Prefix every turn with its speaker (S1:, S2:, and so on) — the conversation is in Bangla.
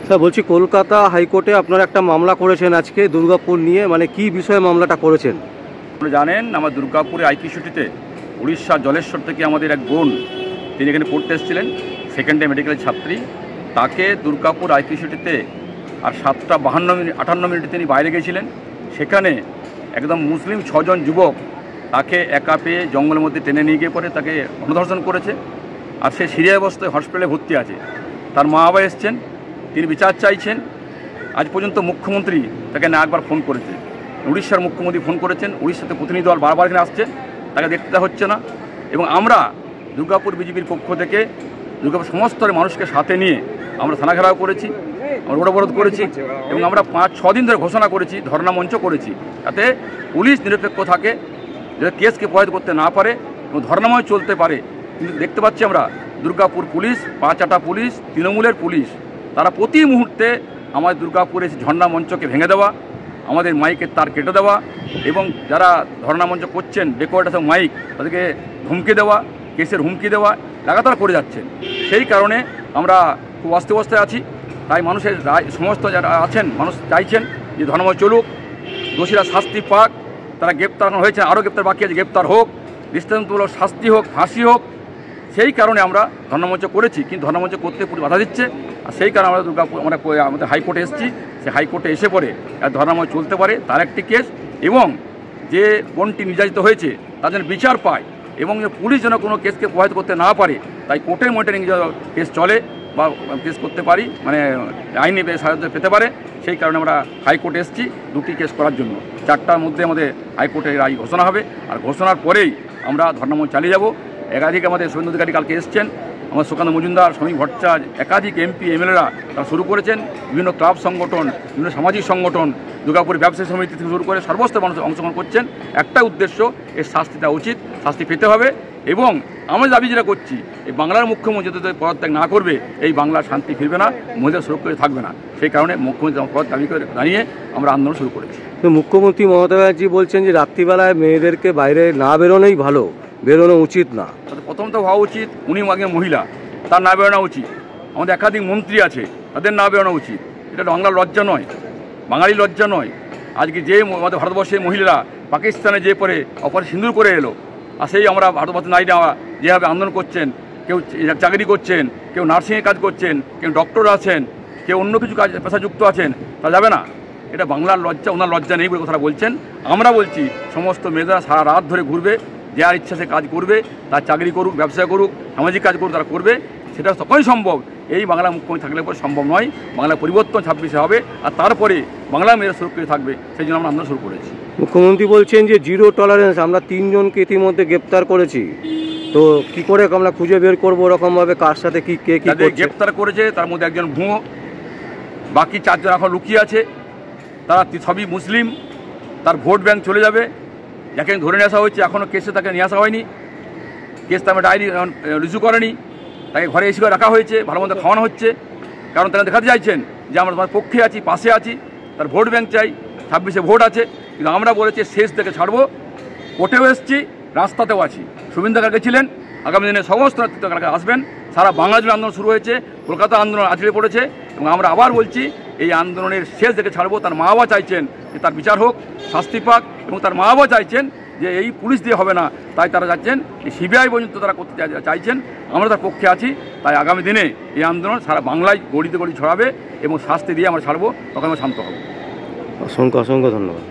S1: স্যার বলছি, কলকাতা হাইকোর্টে আপনারা একটা মামলা করেছেন আজকে দুর্গাপুর নিয়ে, মানে কি বিষয়ে মামলাটা করেছেন?
S2: আপনারা জানেন, আমার দুর্গাপুরে আইকিউসিটিতে উড়িষ্যা জলেশ্বর থেকে আমাদের এক বোন, তিনি এখানে পড়তে এসেছিলেন, সেকেন্ড ইয়ার মেডিকেলের ছাত্রী। তাকে দুর্গাপুর আইকিউসিটিতে আর 7টা 58 মিনিটে তিনি বাইরে গিয়েছিলেন। সেখানে একদম মুসলিম 6 জন যুবক তাকে একা পেয়ে জঙ্গলের মধ্যে টেনে নিয়ে গিয়ে পরে তাকে গণধর্ষণ করেছে। আর সে সিরিয়াস অবস্থায় হসপিটালে ভর্তি আছে। তার মা বাবা এসছেন, তিনি বিচার চাইছেন। আজ পর্যন্ত মুখ্যমন্ত্রী তাকে না একবার ফোন করেছে, উড়িষ্যার মুখ্যমন্ত্রী ফোন করেছেন, উড়িষ্যাতে প্রতিনিধি দল বারবার এখানে আসছে, তাকে দেখতে হচ্ছে না। এবং আমরা দুর্গাপুর বিজেপির পক্ষ থেকে দুর্গাপুর সমস্ত মানুষকে সাথে নিয়ে আমরা থানা ঘেরাও করেছি, আমরা রোড অবরোধ করেছি এবং আমরা 5-6 দিন ধরে ঘোষণা করেছি, ধর্ণা মঞ্চ করেছি, যাতে পুলিশ নিরপেক্ষ থাকে, যাতে কেসকে প্রভাবিত করতে না পারে এবং ধর্ণাময় চলতে পারে। কিন্তু দেখতে পাচ্ছি আমরা দুর্গাপুর পুলিশ, 5-8টা পুলিশ, তৃণমূলের পুলিশ, তারা প্রতি মুহূর্তে আমাদের দুর্গাপুরের ঝর্ণা মঞ্চকে ভেঙে দেওয়া, আমাদের মাইকের তার কেটে দেওয়া এবং যারা ধর্ণা মঞ্চ করছেন রেকর্ড আছে মাইক, তাদেরকে হুমকি দেওয়া, কেসের হুমকি দেওয়া লাগাতার করে যাচ্ছেন। সেই কারণে আমরা খুব অস্তে আছি। তাই মানুষের সমস্ত যারা আছেন, মানুষ চাইছেন যে ধর্মময় চলুক, দোষীরা শাস্তি পাক, তারা গ্রেপ্তার হয়েছে, আরও গ্রেপ্তার বাকি আছে, গ্রেপ্তার হোক, দৃষ্টান্তমূলক শাস্তি হোক, ফাঁসি হোক। সেই কারণে আমরা ধর্ণামঞ্চ করেছি, কিন্তু ধর্ণামঞ্চ করতে পুলিশ বাধা দিচ্ছে। আর সেই কারণে আমরা দুর্গাপুর আমাদের হাইকোর্টে এসেছি। সে হাইকোর্টে এসে পরে ধর্ণাময় চলতে পারে তার একটি কেস, এবং যে বোনটি নির্যাতিত হয়েছে তার যেন বিচার পায় এবং পুলিশ যেন কোনো কেসকে প্রভাবিত করতে না পারে, তাই কোর্টের মনিটরিং কেস চলে বা কেস করতে পারি, মানে আইনি সাহায্য পেতে পারে। সেই কারণে আমরা হাইকোর্টে এসেছি 2টি কেস করার জন্য। 4টার মধ্যে আমাদের হাইকোর্টের রায় ঘোষণা হবে, আর ঘোষণার পরেই আমরা ধর্ণাময় চালিয়ে যাব। একাধিক আমাদের শুভেন্দু অধিকারী কালকে এসছেন, আমার সুকান্ত মজুমদার, সমীক ভট্টাচার্য, একাধিক এমপি এমএলএরা তারা শুরু করেছেন। বিভিন্ন ক্লাব সংগঠন, বিভিন্ন সামাজিক সংগঠন, দুর্গাপুর ব্যবসায়ী সমিতি থেকে শুরু করে সর্বস্তরের মানুষ অংশগ্রহণ করছেন। একটা উদ্দেশ্য, এর শাস্তি দেওয়া উচিত, শাস্তি পেতে হবে। এবং আমরা দাবি যেটা করছি, এই বাংলার মুখ্যমন্ত্রী যদি পদত্যাগ না করবে, এই বাংলার শান্তি ফিরবে না, মহিলা সুরক্ষিত থাকবে না। সেই কারণে মুখ্যমন্ত্রী পদ দাবি করে জানিয়ে আমরা আন্দোলন শুরু করেছি।
S1: তো মুখ্যমন্ত্রী মমতা ব্যানার্জি বলছেন যে রাত্রিবেলায় মেয়েদেরকে বাইরে না বেরোনোই ভালো, বেরোনো উচিত না।
S2: প্রথম তো হওয়া উচিত, উনি একজন মহিলা, তার না বেরোনো উচিত। আমাদের একাধিক মন্ত্রী আছে, তাদের না বেরোনো উচিত। এটা বাংলার লজ্জা নয়, বাঙালির লজ্জা নয়। আজকে যে আমাদের ভারতবর্ষের মহিলারা পাকিস্তানে যে পরে অপারেশন সিঁদুর করে এলো, আর সেই আমরা ভারতবর্ষের নারীরা যেভাবে আন্দোলন করছেন, কেউ চাকরি করছেন, কেউ নার্সিংয়ের কাজ করছেন, কেউ ডক্টর আছেন, কেউ অন্য কিছু কাজ পেশা যুক্ত আছেন, তা যাবে না। এটা বাংলার লজ্জা, ওনার লজ্জা নেই বলে কথাটা বলছেন। আমরা বলছি সমস্ত মেয়েরা সারা রাত ধরে ঘুরবে, যার ইচ্ছা সে কাজ করবে, তার চাকরি করুক, ব্যবসা করুক, সামাজিক কাজ করুক, তারা করবে। সেটা তখনই সম্ভব, এই বাংলা মুখ্যমন্ত্রী থাকলে পরে সম্ভব নয়। বাংলার পরিবর্তন 26-এ হবে, আর তারপরে বাংলা মেয়েরা সুরক্ষিত থাকবে। সেই জন্য আমরা আন্দোলন শুরু করেছি।
S1: মুখ্যমন্ত্রী বলছেন যে জিরো টলারেন্স, আমরা 3 জনকে ইতিমধ্যে গ্রেপ্তার করেছি, তো কি করে আমরা খুঁজে বের করবো ওরকমভাবে কার সাথে কি কে কি
S2: গ্রেপ্তার করেছে। তার মধ্যে একজন ভুয়ো, বাকি 4 জন এখন লুকিয়ে আছে। তারা সবই মুসলিম, তার ভোট ব্যাংক চলে যাবে। যাকে ধরে নিয়ে আসা হয়েছে, এখনও কেসে তাকে নিয়ে আসা হয়নি, কেস তার ডায়েরি রিসিভ করেনি, তাকে ঘরে এসে রাখা হয়েছে, ভালো মতো খাওয়ানো হচ্ছে। কারণ তারা দেখাতে চাইছেন যে আমরা তোমার পক্ষে আছি, পাশে আছি, তার ভোট ব্যাংক চাই, 26-এ ভোট আছে। কিন্তু আমরা বলেছি শেষ থেকে ছাড়বো। কোর্টেও এসেছি, রাস্তাতেও আছি। শুভেন্দু কালকে ছিলেন, আগামী দিনে সমস্ত নেতৃত্ব কালকে আসবেন। সারা বাংলা জুড়ে আন্দোলন শুরু হয়েছে, কলকাতা আন্দোলন আছড়ে পড়েছে। এবং আমরা আবার বলছি, এই আন্দোলনের শেষ দেখে ছাড়বো। তার মা বাবা চাইছেন যে তার বিচার হোক, শাস্তি পাক, এবং তার মা বাবা চাইছেন যে এই পুলিশ দিয়ে হবে না, তাই তারা যাচ্ছেন এই সিবিআই পর্যন্ত তারা করতে চাইছেন। আমরা তার পক্ষে আছি। তাই আগামী দিনে এই আন্দোলন সারা বাংলায় গড়িতে ছড়াবে এবং শাস্তি দিয়ে আমরা ছাড়বো, তখন আমরা শান্ত হব।
S1: অসংখ্য ধন্যবাদ।